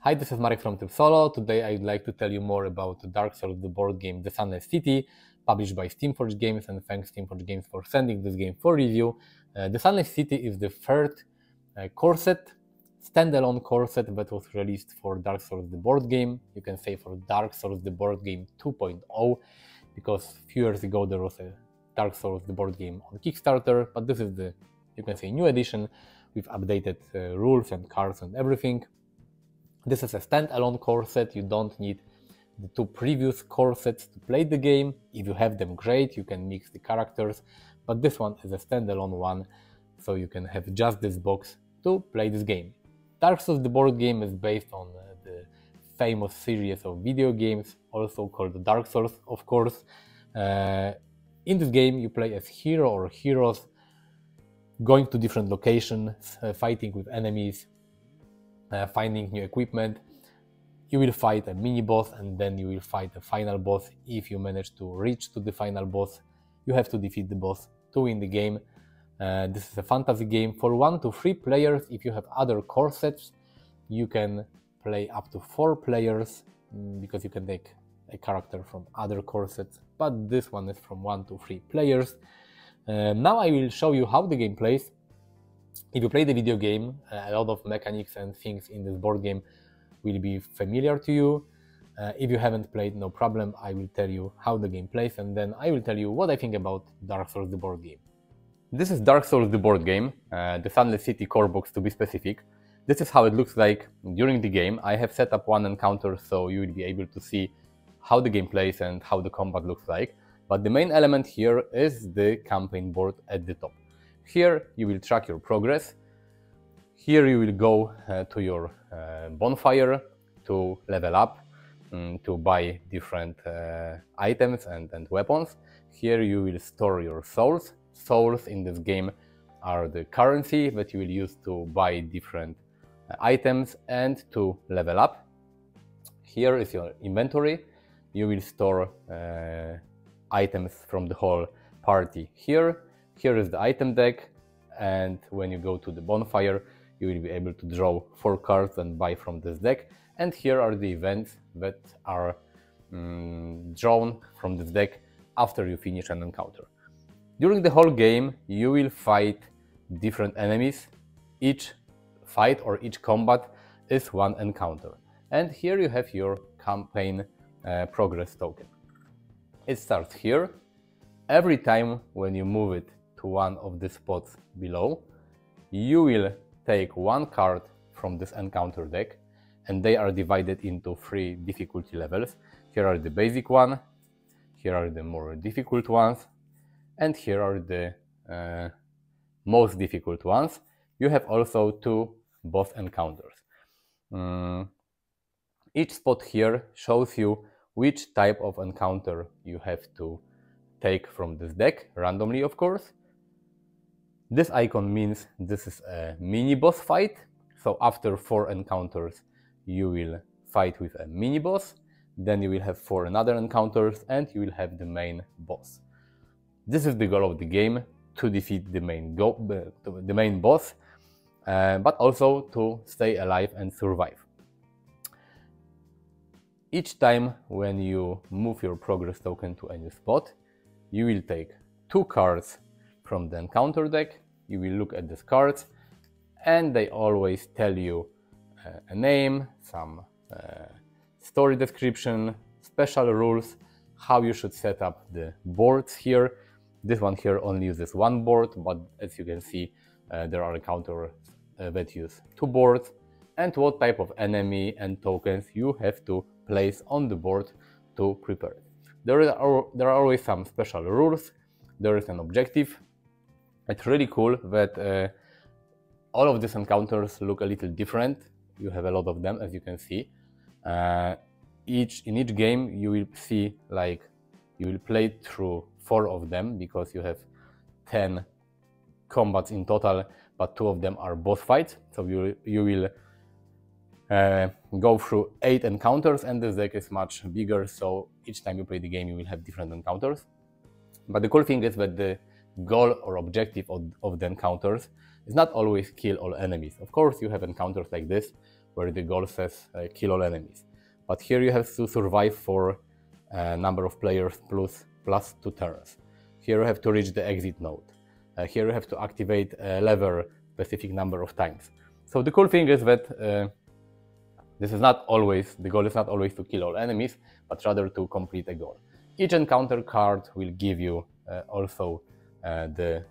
Hi, this is Marek from Tryb Solo. Today I'd like to tell you more about Dark Souls, the board game The Sunless City, published by Steamforged Games, and thanks Steamforged Games for sending this game for review. The Sunless City is the third core set, standalone core set that was released for Dark Souls, the board game. You can say for Dark Souls, the board game 2.0, because a few years ago there was a Dark Souls, the board game on Kickstarter, but this is the, you can say, new edition with updated rules and cards and everything. This is a standalone core set. You don't need the two previous core sets to play the game. If you have them, great, you can mix the characters, but this one is a standalone one, so you can have just this box to play this game. Dark Souls, the board game, is based on the famous series of video games, also called Dark Souls, of course. In this game, you play as hero or heroes, going to different locations, fighting with enemies, finding new equipment. You will fight a mini-boss and then you will fight a final boss. If you manage to reach to the final boss, you have to defeat the boss to win the game. This is a fantasy game for 1 to 3 players. If you have other core sets, you can play up to 4 players, because you can take a character from other core sets, but this one is from 1 to 3 players. Now I will show you how the game plays. If you play the video game, a lot of mechanics and things in this board game will be familiar to you. If you haven't played, no problem, I will tell you how the game plays, and then I will tell you what I think about Dark Souls, the board game. This is Dark Souls, the board game, the Sunless City Core box to be specific. This is how it looks like during the game. I have set up one encounter so you will be able to see how the game plays and how the combat looks like. But the main element here is the campaign board at the top. Here you will track your progress. Here you will go to your bonfire to level up, to buy different items and weapons. Here you will store your souls. Souls in this game are the currency that you will use to buy different items and to level up. Here is your inventory. You will store items from the whole party here. Here is the item deck, and when you go to the bonfire, you will be able to draw 4 cards and buy from this deck. And here are the events that are drawn from this deck after you finish an encounter. During the whole game, you will fight different enemies. Each fight or each combat is one encounter. And here you have your campaign progress token. It starts here. Every time when you move it to one of the spots below, you will take 1 card from this encounter deck, and they are divided into 3 difficulty levels. Here are the basic one, here are the more difficult ones, and here are the most difficult ones. You have also 2 boss encounters. Each spot here shows you which type of encounter you have to take from this deck, randomly of course. This icon means this is a mini boss fight, so after 4 encounters you will fight with a mini boss, then you will have 4 another encounters and you will have the main boss. This is the goal of the game, to defeat the main boss, but also to stay alive and survive. Each time when you move your progress token to any spot, you will take 2 cards from the encounter deck. You will look at these cards, and they always tell you a name, some story description, special rules, how you should set up the boards here. This one here only uses 1 board, but as you can see, there are encounters that use 2 boards, and what type of enemy and tokens you have to place on the board to prepare it. There are always some special rules. There is an objective. It's really cool that all of these encounters look a little different. You have a lot of them, as you can see. In each game you will see, like, you will play through 4 of them, because you have 10 combats in total, but 2 of them are boss fights. So you will go through 8 encounters, and this deck is much bigger, so each time you play the game you will have different encounters. But the cool thing is that the goal or objective of the encounters is not always kill all enemies. Of course, you have encounters like this where the goal says kill all enemies. But here you have to survive for a number of players plus 2 turns. Here you have to reach the exit node. Here you have to activate a lever specific number of times. So the cool thing is that this is not always, the goal is not always to kill all enemies, but rather to complete a goal. Each encounter card will give you also the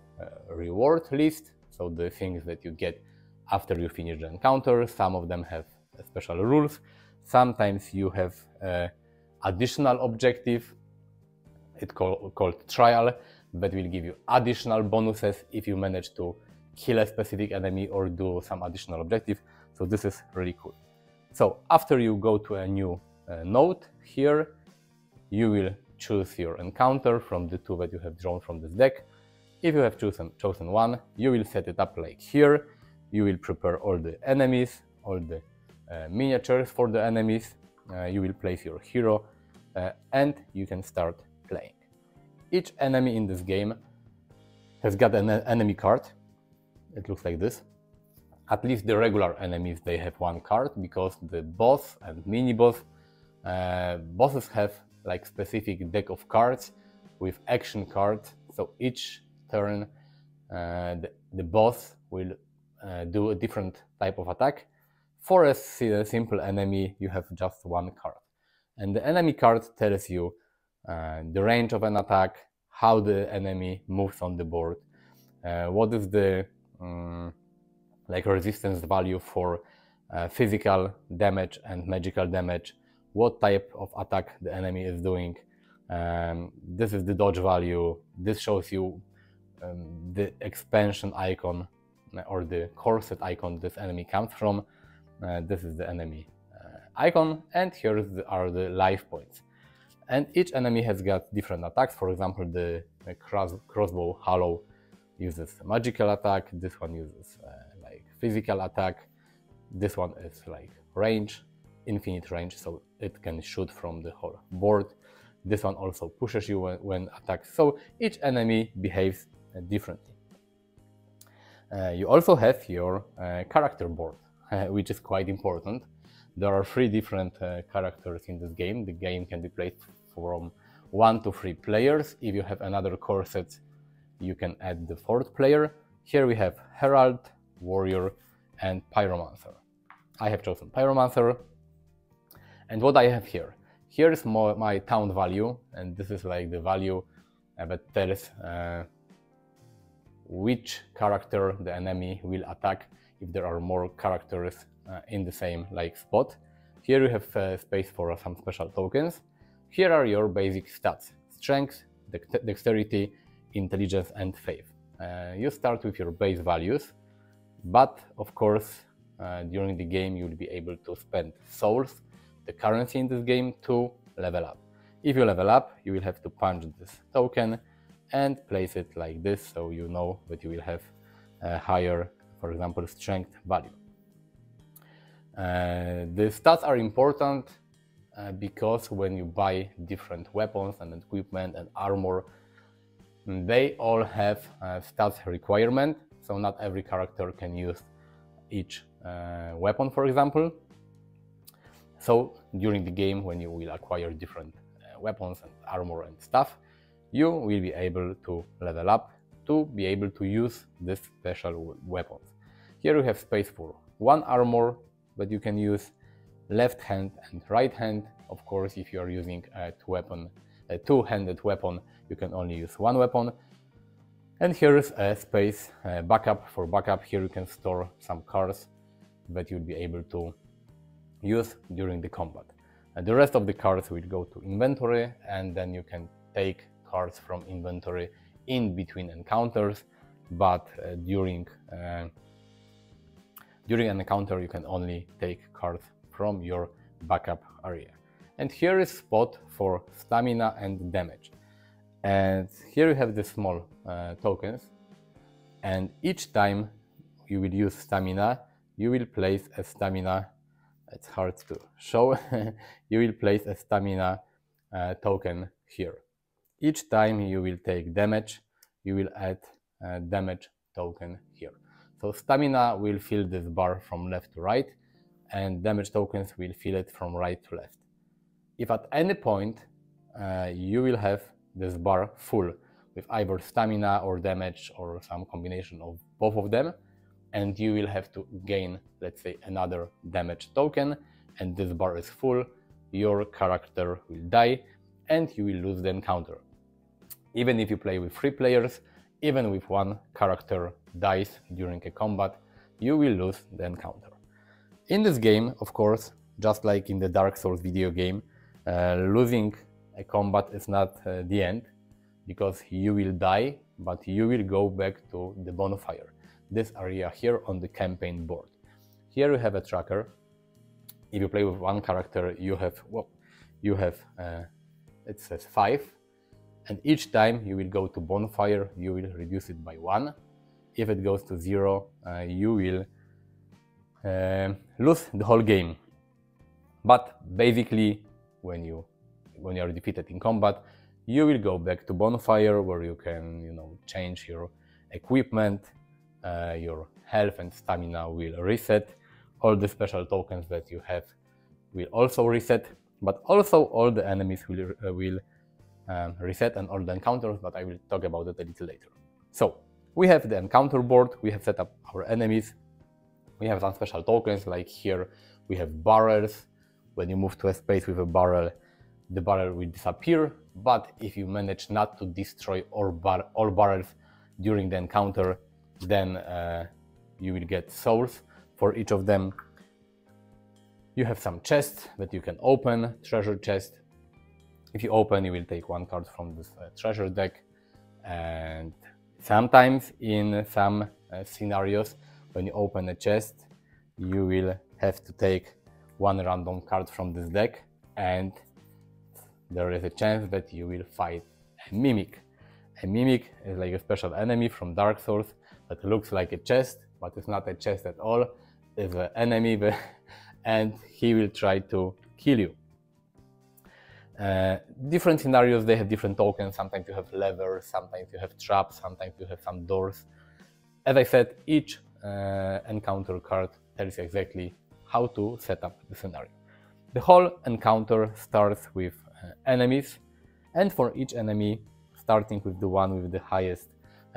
reward list, so the things that you get after you finish the encounter. Some of them have special rules. Sometimes you have additional objective, it's called trial, that will give you additional bonuses if you manage to kill a specific enemy or do some additional objective. So this is really cool. So after you go to a new node, here you will choose your encounter from the 2 that you have drawn from this deck. If you have chosen one, you will set it up like here. You will prepare all the enemies, all the miniatures for the enemies. You will place your hero and you can start playing. Each enemy in this game has got an enemy card. It looks like this. At least the regular enemies, they have 1 card, because the boss and mini-boss, bosses have like specific deck of cards with action cards. So each turn the boss will do a different type of attack. For a simple enemy, you have just 1 card. And the enemy card tells you the range of an attack, how the enemy moves on the board, what is the like resistance value for physical damage and magical damage, what type of attack the enemy is doing. This is the dodge value. This shows you the expansion icon or the core set icon this enemy comes from. This is the enemy icon, and here are the life points. And each enemy has got different attacks. For example, the crossbow hollow uses magical attack. This one uses like physical attack. This one is like range, infinite range, so it can shoot from the whole board. This one also pushes you when attacked. So each enemy behaves differently. You also have your character board, which is quite important. There are 3 different characters in this game. The game can be played from 1 to 3 players. If you have another core set, you can add the 4th player. Here we have Herald, Warrior, and Pyromancer. I have chosen Pyromancer. And what I have here? Here is my taunt value, and this is like the value that tells which character the enemy will attack if there are more characters in the same like spot. Here you have space for some special tokens. Here are your basic stats: strength, dexterity, intelligence, and faith. You start with your base values, but of course during the game you will be able to spend souls, the currency in this game, to level up. If you level up, you will have to punch this token and place it like this, so you know that you will have a higher, for example, strength value. The stats are important because when you buy different weapons and equipment and armor, they all have stats requirement, so not every character can use each weapon, for example. So during the game, when you will acquire different weapons and armor and stuff, you will be able to level up to be able to use these special weapons. Here you have space for 1 armor that you can use, left hand and right hand. Of course, if you are using a two-handed weapon, you can only use 1 weapon. And here is a space backup. For backup, here you can store some cards that you'll be able to use during the combat. The rest of the cards will go to inventory, and then you can take cards from inventory in between encounters, but during an encounter you can only take cards from your backup area. And here is spot for stamina and damage. And here you have the small tokens, and each time you will use stamina, you will place a stamina, it's hard to show, you will place a stamina token here. Each time you will take damage, you will add a damage token here. So stamina will fill this bar from left to right, and damage tokens will fill it from right to left. If at any point you will have this bar full with either stamina or damage or some combination of both of them, and you will have to gain, let's say, another damage token, and this bar is full, your character will die and you will lose the encounter. Even if you play with 3 players, even with 1 character dies during a combat, you will lose the encounter. In this game, of course, just like in the Dark Souls video game, losing a combat is not the end, because you will die, but you will go back to the bonfire, this area here on the campaign board. Here you have a tracker. If you play with 1 character, you have it says 5, and each time you will go to bonfire, you will reduce it by 1. If it goes to 0, you will lose the whole game. But basically, when you are defeated in combat, you will go back to bonfire, where you can, change your equipment, your health and stamina will reset, all the special tokens that you have will also reset, but also all the enemies will reset, and all the encounters, but I will talk about that a little later. So we have the encounter board, we have set up our enemies, we have some special tokens, like here we have barrels. When you move to a space with a barrel, the barrel will disappear, but if you manage not to destroy all barrels during the encounter, then you will get souls for each of them. You have some chests that you can open, treasure chest. If you open, you will take 1 card from this treasure deck, and sometimes in some scenarios, when you open a chest, you will have to take 1 random card from this deck, and there is a chance that you will fight a mimic. A mimic is like a special enemy from Dark Souls that looks like a chest, but it's not a chest at all. It's an enemy and he will try to kill you. Different scenarios, they have different tokens. Sometimes you have levers, sometimes you have traps, sometimes you have some doors. As I said, each encounter card tells you exactly how to set up the scenario. The whole encounter starts with enemies, and for each enemy, starting with the one with the highest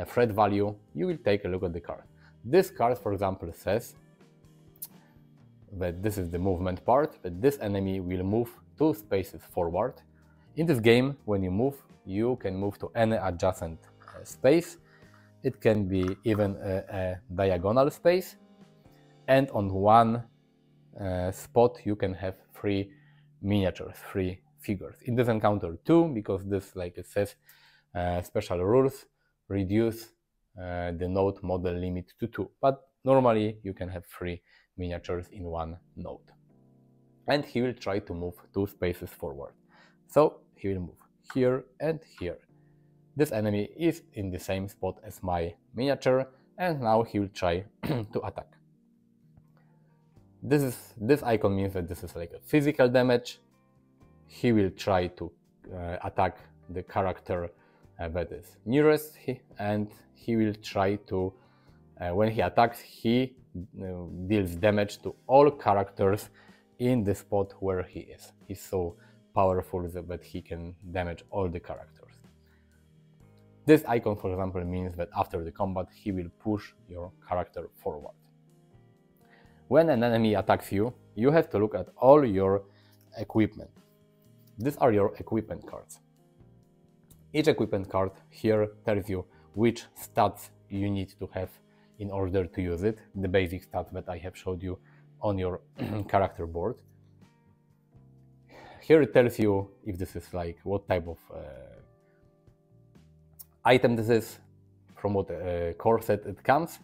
threat value, you will take a look at the card. This card, for example, says that this is the movement part, that this enemy will move 2 spaces forward. In this game, when you move, you can move to any adjacent space. It can be even a diagonal space, and on 1 spot you can have 3 miniatures, 3 figures. In this encounter 2, because this, like it says, special rules reduce the node model limit to 2, but normally you can have 3 miniatures in 1 node. And he will try to move 2 spaces forward. So he will move here and here. This enemy is in the same spot as my miniature, and now he will try to attack. This icon means that this is like a physical damage. He will try to attack the character that is nearest, and he will try to, when he attacks, he deals damage to all characters in the spot where he is. He's so powerful that he can damage all the characters. This icon, for example, means that after the combat, he will push your character forward. When an enemy attacks you, you have to look at all your equipment. These are your equipment cards. Each equipment card here tells you which stats you need to have in order to use it, the basic stats that I have showed you on your character board. Here it tells you if this is like what type of item this is, from what core set it comes,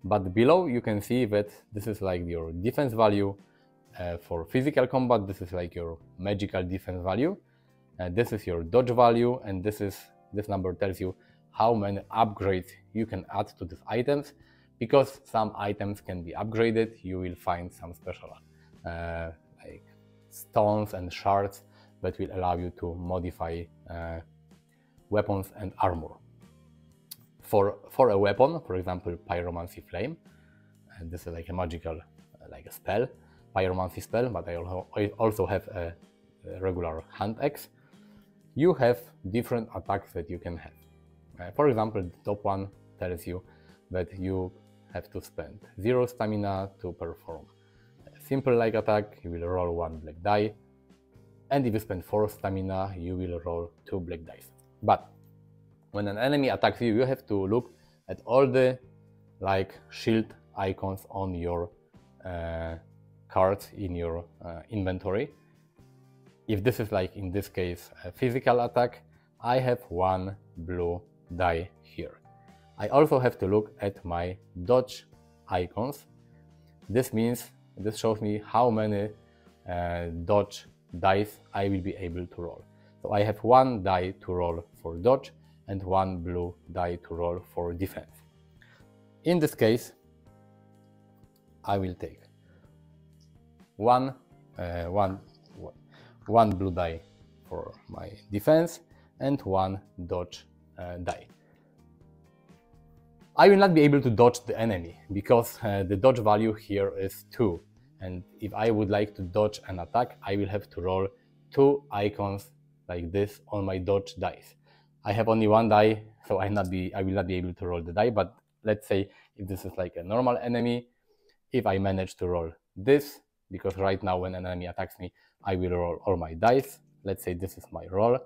but below you can see that this is like your defense value for physical combat, this is like your magical defense value, this is your dodge value, and this number tells you how many upgrades you can add to these items. Because some items can be upgraded, you will find some special like stones and shards that will allow you to modify weapons and armor. For a weapon, for example, Pyromancy Flame, and this is like a magical, like a spell, Pyromancy spell, but I also have a regular hand axe, you have different attacks that you can have. For example, the top one tells you that you have to spend 0 stamina to perform a simple like attack. You will roll 1 black die, and if you spend 4 stamina, you will roll 2 black dice. But when an enemy attacks you, you have to look at all the shield icons on your cards in your inventory. If this is in this case a physical attack, I have 1 blue die here. I also have to look at my dodge icons. This shows me how many dodge dice I will be able to roll. So I have 1 die to roll for dodge and 1 blue die to roll for defense. In this case, I will take one blue die for my defense and 1 dodge die. I will not be able to dodge the enemy because the dodge value here is 2, and if I would like to dodge an attack, I will have to roll 2 icons like this on my dodge dice. I have only 1 die, so I will not be able to roll the die, but let's say if this is like a normal enemy, if I manage to roll this, because right now when an enemy attacks me, I will roll all my dice. Let's say this is my roll,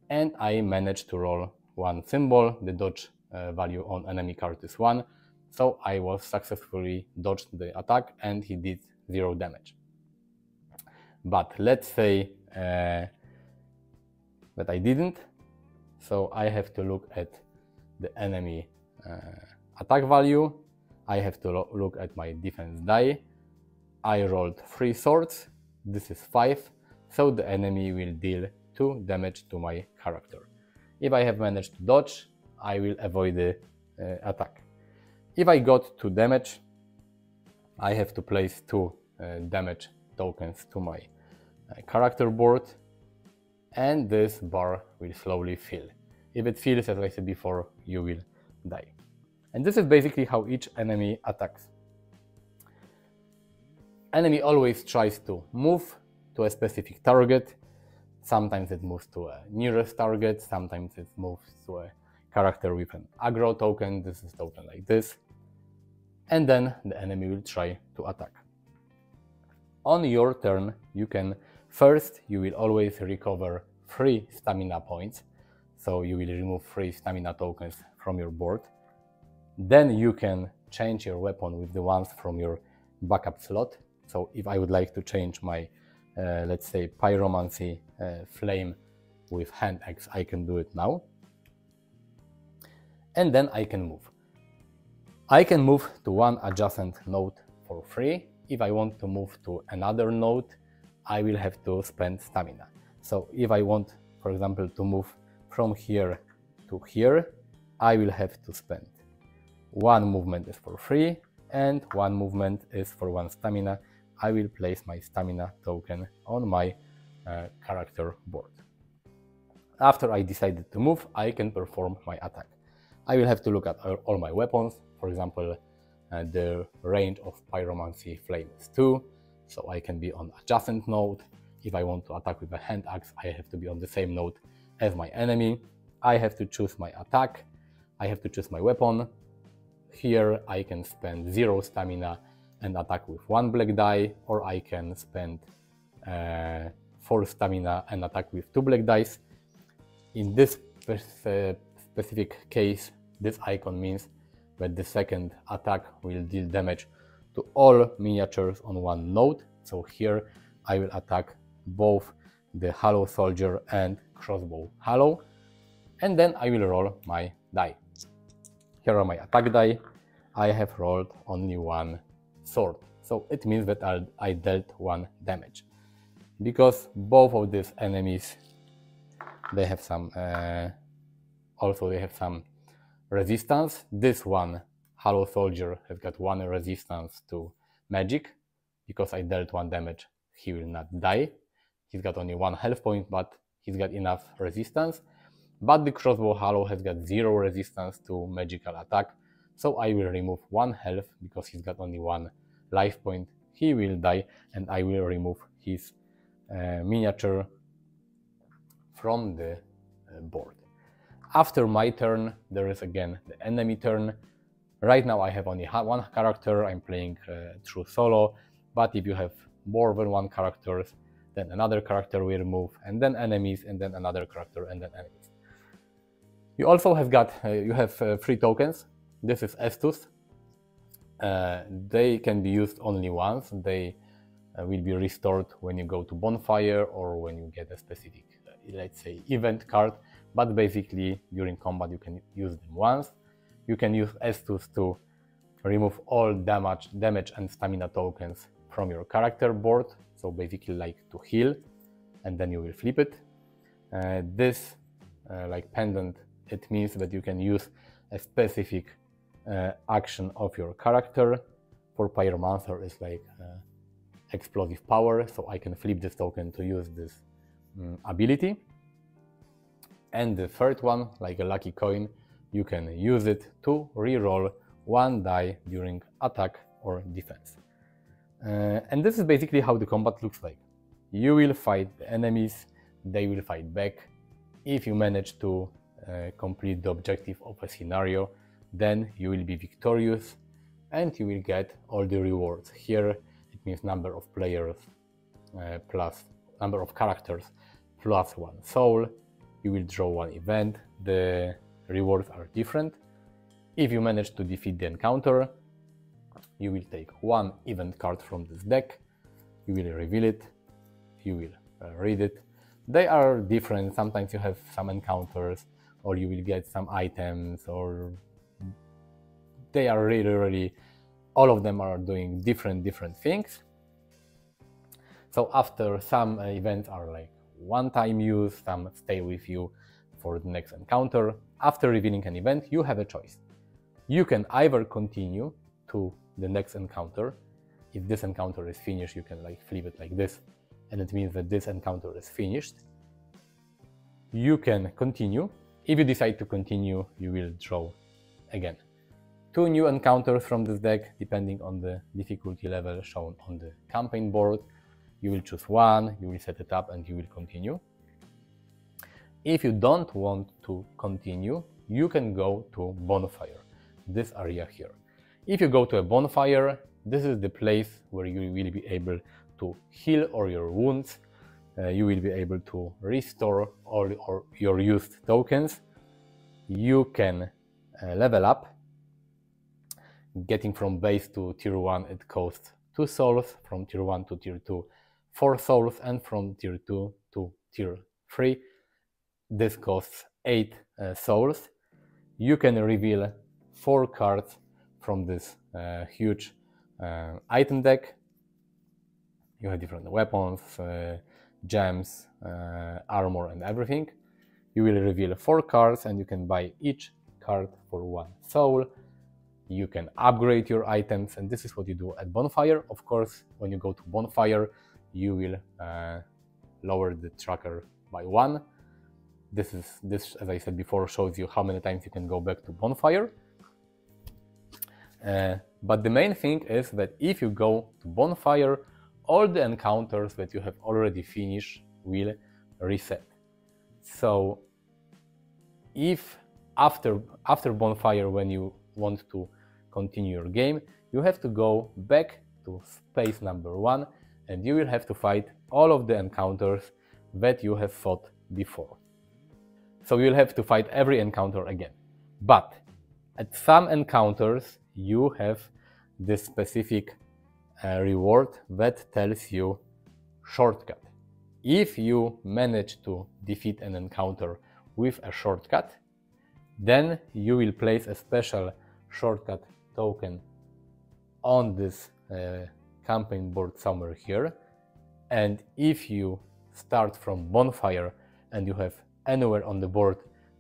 and I managed to roll 1 symbol. The dodge value on enemy card is 1, so I was successfully dodged the attack and he did 0 damage. But let's say that I didn't, so I have to look at the enemy attack value. I have to look at my defense die. I rolled 3 swords, this is 5, so the enemy will deal 2 damage to my character. If I have managed to dodge, I will avoid the attack. If I got 2 damage, I have to place 2 damage tokens to my character board, and this bar will slowly fill. If it fills, as I said before, you will die. And this is basically how each enemy attacks. Enemy always tries to move to a specific target. Sometimes it moves to a nearest target, sometimes it moves to a character with an aggro token. This is token like this. And then the enemy will try to attack. On your turn, you will always recover 3 stamina points. So you will remove 3 stamina tokens from your board. Then you can change your weapon with the ones from your backup slot. So if I would like to change my, let's say, Pyromancy flame with hand axe, I can do it now. And then I can move. I can move to 1 adjacent node for free. If I want to move to another node, I will have to spend stamina. So if I want, for example, to move from here to here, I will have to spend 1 movement is for free and 1 movement is for 1 stamina. I will place my stamina token on my character board. After I decided to move, I can perform my attack. I will have to look at all my weapons. For example, the range of Pyromancy flame is 2, so I can be on adjacent node. If I want to attack with a hand axe, I have to be on the same node as my enemy. I have to choose my attack. I have to choose my weapon. Here I can spend 0 stamina and attack with 1 black die, or I can spend 4 stamina and attack with 2 black dice. In this specific case, this icon means that the second attack will deal damage to all miniatures on 1 node. So here I will attack both the Hollow Soldier and Crossbow Hollow, and then I will roll my die. Here are my attack die. I have rolled only 1 sword, so it means that I dealt 1 damage. Because both of these enemies, they have some resistance. This one, Hollow Soldier, has got 1 resistance to magic. Because I dealt 1 damage, he will not die. He's got only 1 health point, but he's got enough resistance. But the Crossbow Hollow has got 0 resistance to magical attack, so I will remove 1 health because he's got only 1 life point. he will die, and I will remove his miniature from the board. After my turn, there is again the enemy turn. Right now I have only one character, I'm playing through solo, but if you have more than one character, then another character will move, and then enemies, and then another character, and then enemies. You also have got, you have 3 tokens. This is Estus. They can be used only once. They will be restored when you go to bonfire or when you get a specific, let's say, event card, but basically during combat you can use them once. You can use Estus to remove all damage and stamina tokens from your character board, so basically like to heal, and then you will flip it. This like pendant, it means that you can use a specific action of your character. For Pyromancer is like explosive power, so I can flip this token to use this ability. And the third one, like a lucky coin, you can use it to reroll 1 die during attack or defense. And this is basically how the combat looks like. You will fight the enemies, they will fight back. If you manage to complete the objective of a scenario, then you will be victorious and you will get all the rewards. Here it means number of players plus number of characters plus 1 soul. You will draw 1 event. The rewards are different. If you manage to defeat the encounter, you will take 1 event card from this deck. You will reveal it. You will read it. They are different. Sometimes you have some encounters, or you will get some items, or they are really all of them are doing different things. So after some events are like one-time use, some stay with you for the next encounter. After revealing an event, you have a choice. You can either continue to the next encounter. If this encounter is finished, you can like flip it like this, and it means that this encounter is finished. You can continue. If you decide to continue, you will draw again 2 new encounters from this deck, depending on the difficulty level shown on the campaign board. You will choose 1, you will set it up, and you will continue. If you don't want to continue, you can go to bonfire, this area here. If you go to a bonfire, this is the place where you will be able to heal all your wounds. You will be able to restore all your used tokens. You can level up. Getting from base to tier 1, it costs 2 souls, from tier 1 to tier 2, 4 souls, and from tier 2 to tier 3, this costs 8 souls. You can reveal 4 cards from this huge item deck. You have different weapons, gems, armor, and everything. You will reveal 4 cards, and you can buy each card for 1 soul. You can upgrade your items, and this is what you do at bonfire. Of course, when you go to bonfire, you will lower the tracker by 1. This, as I said before, shows you how many times you can go back to bonfire. But the main thing is that if you go to bonfire, all the encounters that you have already finished will reset. So if after bonfire, when you want to continue your game, you have to go back to space number 1, and you will have to fight all of the encounters that you have fought before. So you'll have to fight every encounter again. But at some encounters, you have this specific reward that tells you shortcut. If you manage to defeat an encounter with a shortcut, then you will place a special shortcut token on this campaign board somewhere here. And if you start from bonfire and you have anywhere on the board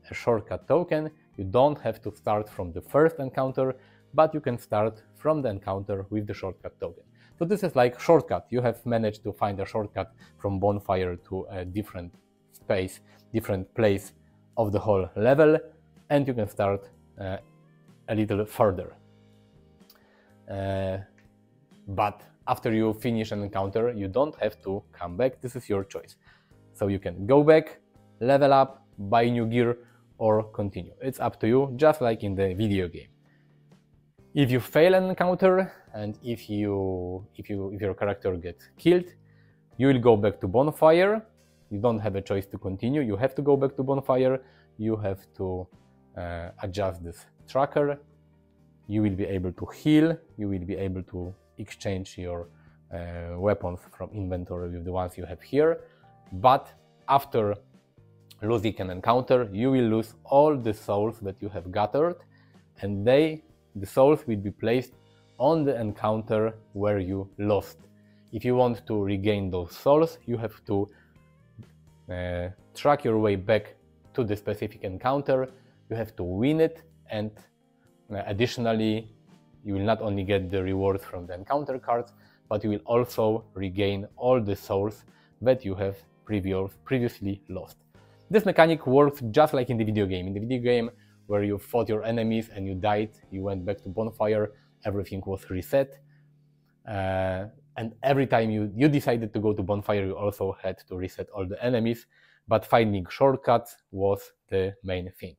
a shortcut token, you don't have to start from the first encounter, but you can start from the encounter with the shortcut token. So this is like shortcut. You have managed to find a shortcut from bonfire to a different space, different place of the whole level, and you can start a little further. But after you finish an encounter, you don't have to come back. This is your choice. So you can go back, level up, buy new gear, or continue. It's up to you, just like in the video game. If you fail an encounter and if your character gets killed, you will go back to bonfire. You don't have a choice to continue. You have to go back to bonfire. You have to adjust this tracker. You will be able to heal. You will be able to exchange your weapons from inventory with the ones you have here. But after losing an encounter, you will lose all the souls that you have gathered, and the souls will be placed on the encounter where you lost. If you want to regain those souls, you have to track your way back to the specific encounter. You have to win it, and additionally, you will not only get the rewards from the encounter cards, but you will also regain all the souls that you have previously lost. This mechanic works just like in the video game. In the video game, where you fought your enemies and you died, you went back to bonfire, everything was reset. And every time you decided to go to bonfire, you also had to reset all the enemies, but finding shortcuts was the main thing.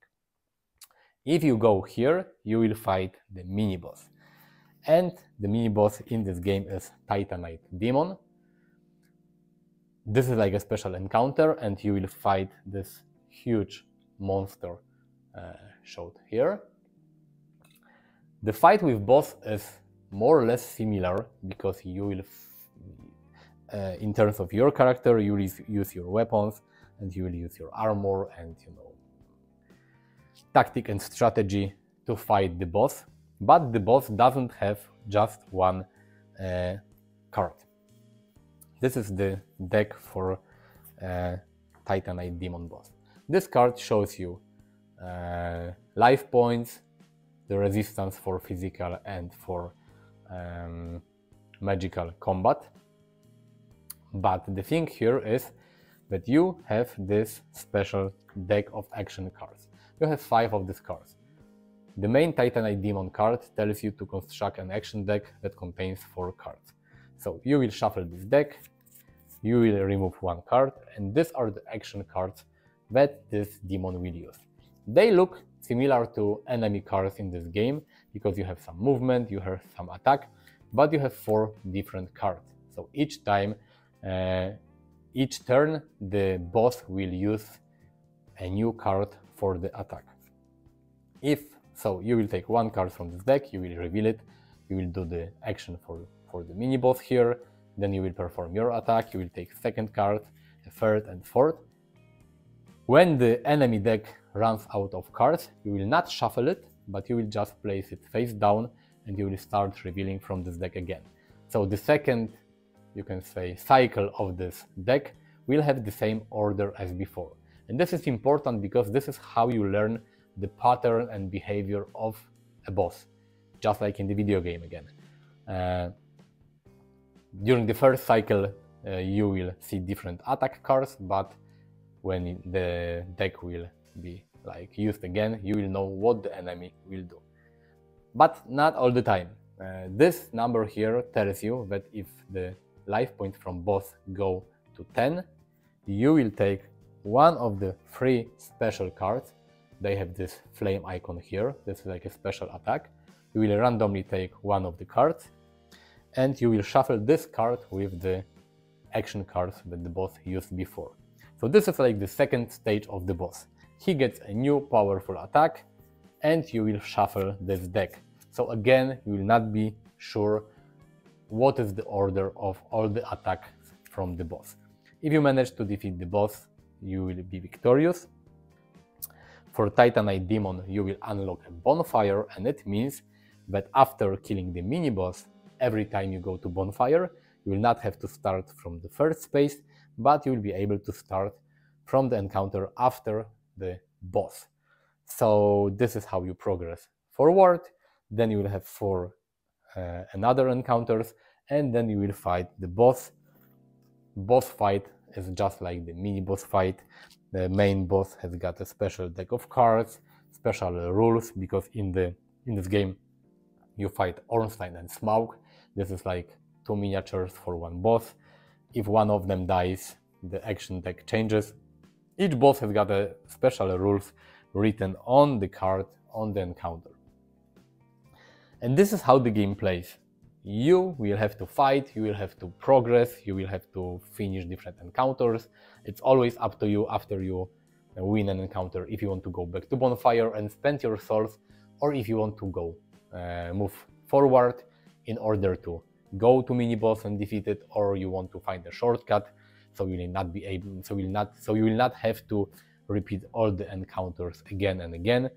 If you go here, you will fight the mini-boss. And the mini-boss in this game is Titanite Demon. This is like a special encounter, and you will fight this huge monster showed here. The fight with boss is more or less similar, because you will, in terms of your character, you will use your weapons, and you will use your armor and tactic and strategy to fight the boss. But the boss doesn't have just one card. This is the deck for Titanite Demon boss. This card shows you life points, the resistance for physical and for magical combat. But the thing here is that you have this special deck of action cards. You have 5 of these cards. The main Titanite Demon card tells you to construct an action deck that contains 4 cards. So you will shuffle this deck, you will remove 1 card, and these are the action cards that this demon will use. They look similar to enemy cards in this game, because you have some movement, you have some attack, but you have 4 different cards. So each time, each turn, the boss will use a new card for the attack. So you will take 1 card from this deck, you will reveal it, you will do the action for the mini boss here, then you will perform your attack, you will take 2nd card, a 3rd and 4th. When the enemy deck runs out of cards, you will not shuffle it, but you will just place it face down, and you will start revealing from this deck again. So the second, you can say, cycle of this deck will have the same order as before. And this is important because this is how you learn the pattern and behavior of a boss, just like in the video game again. During the first cycle, you will see different attack cards, but when the deck will be used again, you will know what the enemy will do. But not all the time. This number here tells you that if the life points from boss go to 10, you will take 1 of the 3 special cards. They have this flame icon here. This is like a special attack. You will randomly take 1 of the cards, and you will shuffle this card with the action cards that the boss used before. So this is like the second stage of the boss. He gets a new powerful attack, and you will shuffle this deck. So again, you will not be sure what is the order of all the attacks from the boss. If you manage to defeat the boss, you will be victorious. For Titanite Demon, you will unlock a bonfire, and it means that after killing the mini-boss, every time you go to bonfire, you will not have to start from the first space, but you will be able to start from the encounter after the boss. So this is how you progress forward. Then you will have 4 another encounters, and then you will fight the boss. Boss fight is just like the mini-boss fight. The main boss has got a special deck of cards, special rules, because in this game you fight Ornstein and Smough. This is like 2 miniatures for 1 boss. If one of them dies, the action deck changes. Each boss has got a special rules written on the card on the encounter. And this is how the game plays. You will have to fight, you will have to progress, you will have to finish different encounters. It's always up to you after you win an encounter if you want to go back to bonfire and spend your souls, or if you want to go move forward in order to go to mini boss and defeat it, or you want to find a shortcut so you will not be able you will not have to repeat all the encounters again and again.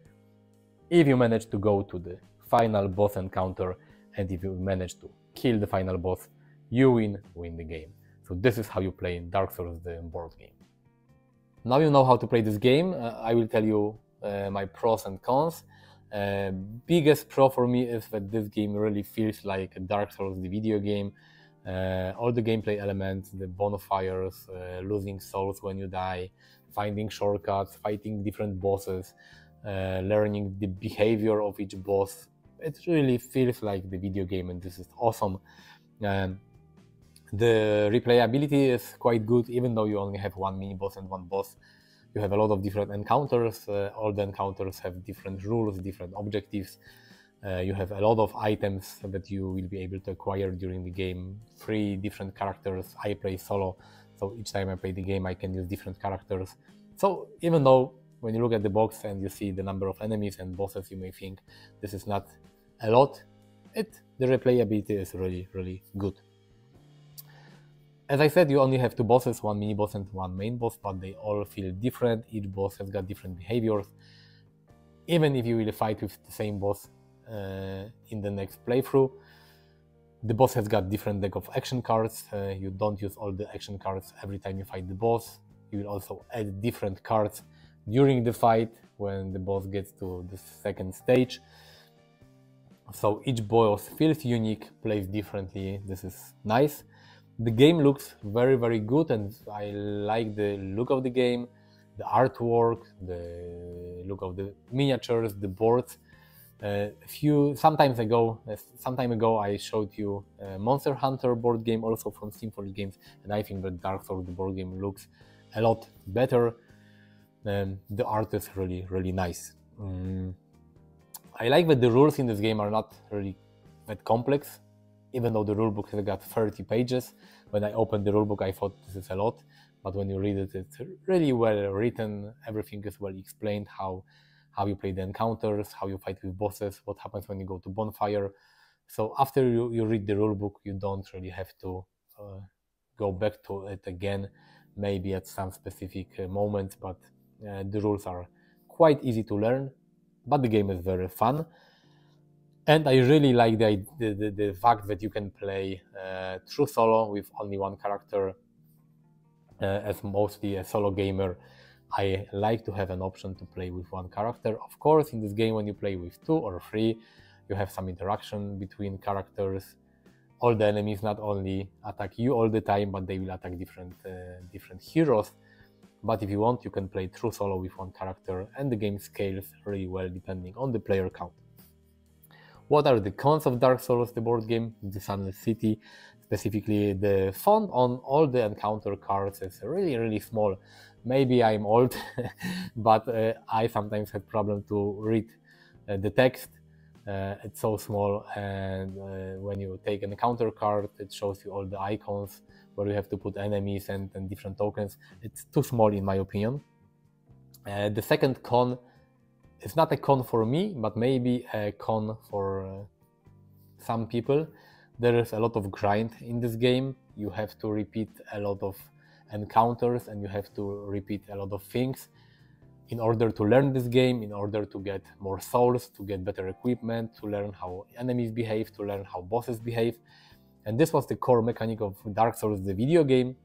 If you manage to go to the final boss encounter and if you manage to kill the final boss, you win the game. So this is how you play Dark Souls, the board game. Now you know how to play this game. I will tell you my pros and cons. Biggest pro for me is that this game really feels like a Dark Souls, the video game. All the gameplay elements, the bonfires, losing souls when you die, finding shortcuts, fighting different bosses, learning the behavior of each boss. It really feels like the video game, and this is awesome. The replayability is quite good, even though you only have 1 mini boss and 1 boss. You have a lot of different encounters. All the encounters have different rules, different objectives. You have a lot of items that you will be able to acquire during the game. 3 different characters. I play solo, so each time I play the game I can use different characters. So even though when you look at the box and you see the number of enemies and bosses, you may think this is not a lot, the replayability is really good. As I said, you only have 2 bosses, 1 mini boss and 1 main boss, but they all feel different. Each boss has got different behaviors. Even if you will fight with the same boss in the next playthrough, the boss has got different deck of action cards. You don't use all the action cards every time you fight the boss. You will also add different cards during the fight when the boss gets to the second stage. So each boss feels unique, plays differently. This is nice. The game looks very good, and I like the look of the game, the artwork, the look of the miniatures, the boards. Some time ago I showed you a Monster Hunter board game, also from Steamforged Games, and I think that Dark Souls, the board game, looks a lot better. The art is really nice. I like that the rules in this game are not really that complex, even though the rulebook has got 30 pages. When I opened the rulebook, I thought this is a lot, but when you read it, it's really well written. Everything is well explained, how you play the encounters, how you fight with bosses, what happens when you go to bonfire. So after you read the rulebook, you don't really have to go back to it again, maybe at some specific moments, but the rules are quite easy to learn, but the game is very fun. And I really like the fact that you can play true solo with only 1 character. As mostly a solo gamer, I like to have an option to play with 1 character. Of course, in this game, when you play with 2 or 3, you have some interaction between characters. All the enemies not only attack you all the time, but they will attack different heroes. But if you want, you can play true solo with 1 character, and the game scales really well depending on the player count. What are the cons of Dark Souls, the board game? The Sunless City, specifically the font on all the encounter cards is really small. Maybe I'm old, but I sometimes have problem to read the text. It's so small, and when you take an encounter card, it shows you all the icons where you have to put enemies and different tokens. It's too small in my opinion. The second con, it's not a con for me, but maybe a con for some people. There is a lot of grind in this game. You have to repeat a lot of encounters, and you have to repeat a lot of things in order to learn this game, in order to get more souls, to get better equipment, to learn how enemies behave, to learn how bosses behave. And this was the core mechanic of Dark Souls, the video game.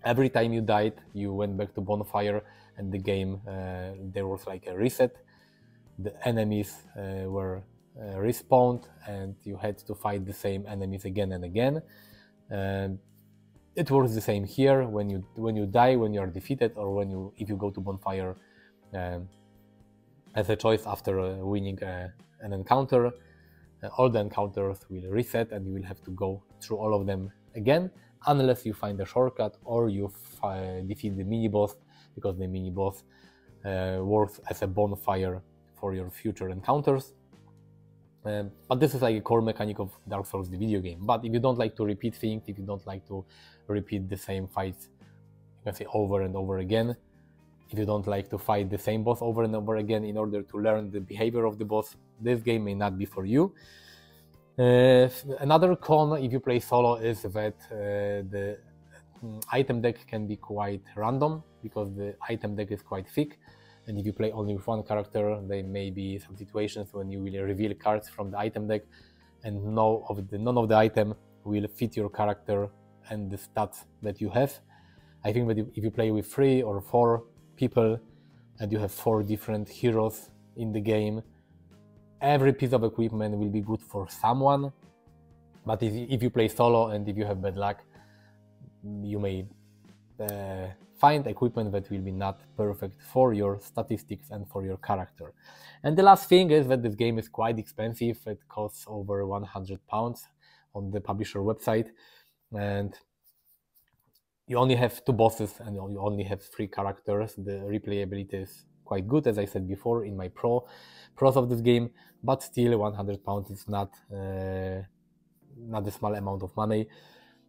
Every time you died, you went back to bonfire, and the game, there was like a reset. The enemies were respawned, and you had to fight the same enemies again and again. It works the same here. When you die, when you are defeated, or if you go to bonfire as a choice after winning an encounter, all the encounters will reset and you will have to go through all of them again, unless you find a shortcut or you defeat the mini-boss, because the mini-boss works as a bonfire for your future encounters. But this is like a core mechanic of Dark Souls, the video game. But if you don't like to repeat things, if you don't like to repeat the same fights, you can say over and over again, if you don't like to fight the same boss over and over again in order to learn the behavior of the boss, this game may not be for you. Another con if you play solo is that the item deck can be quite random, because the item deck is quite thick, and if you play only with one character, there may be some situations when you will reveal cards from the item deck and none of the item will fit your character and the stats that you have. I think that if you play with 3 or 4 people and you have 4 different heroes in the game, every piece of equipment will be good for someone. But if you play solo and if you have bad luck, you may find equipment that will be not perfect for your statistics and for your character. And the last thing is that this game is quite expensive. It costs over £100 on the publisher website, and you only have 2 bosses and you only have 3 characters. The replayability is quite good, as I said before in my pros of this game, but still £100 is not a small amount of money.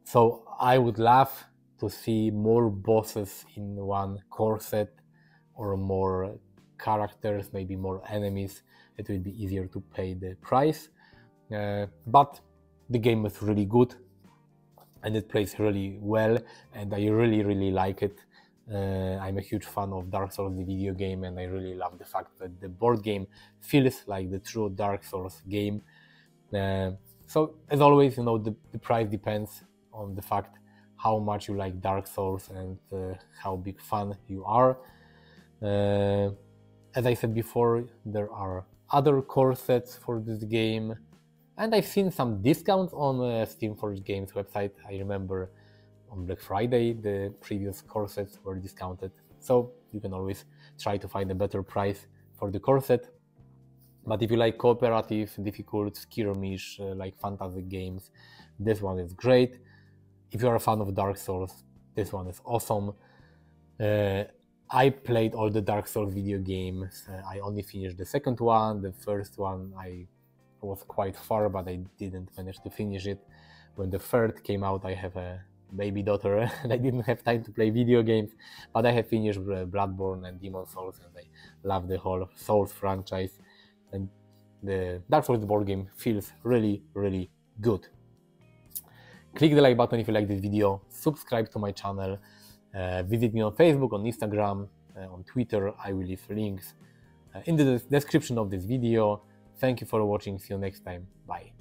So I would love to see more bosses in one core set, or more characters, maybe more enemies. It will be easier to pay the price. But the game is really good and it plays really well, and I really like it. I'm a huge fan of Dark Souls, the video game, and I really love the fact that the board game feels like the true Dark Souls game. So as always, you know, the price depends on the fact how much you like Dark Souls and how big fan you are. As I said before, there are other core sets for this game, and I've seen some discounts on Steamforged Games website. I remember on Black Friday the previous core sets were discounted, so you can always try to find a better price for the core set. But if you like cooperative, difficult, skirmish, like fantasy games, this one is great. If you're a fan of Dark Souls, this one is awesome. I played all the Dark Souls video games. I only finished the second one. The first one I was quite far, but I didn't manage to finish it. When the third came out, I have a baby daughter and I didn't have time to play video games, but I have finished Bloodborne and Demon Souls, and I love the whole Souls franchise. And the Dark Souls board game feels really good. Click the like button if you like this video, subscribe to my channel, visit me on Facebook, on Instagram, on Twitter. I will leave links in the description of this video. Thank you for watching, see you next time, bye.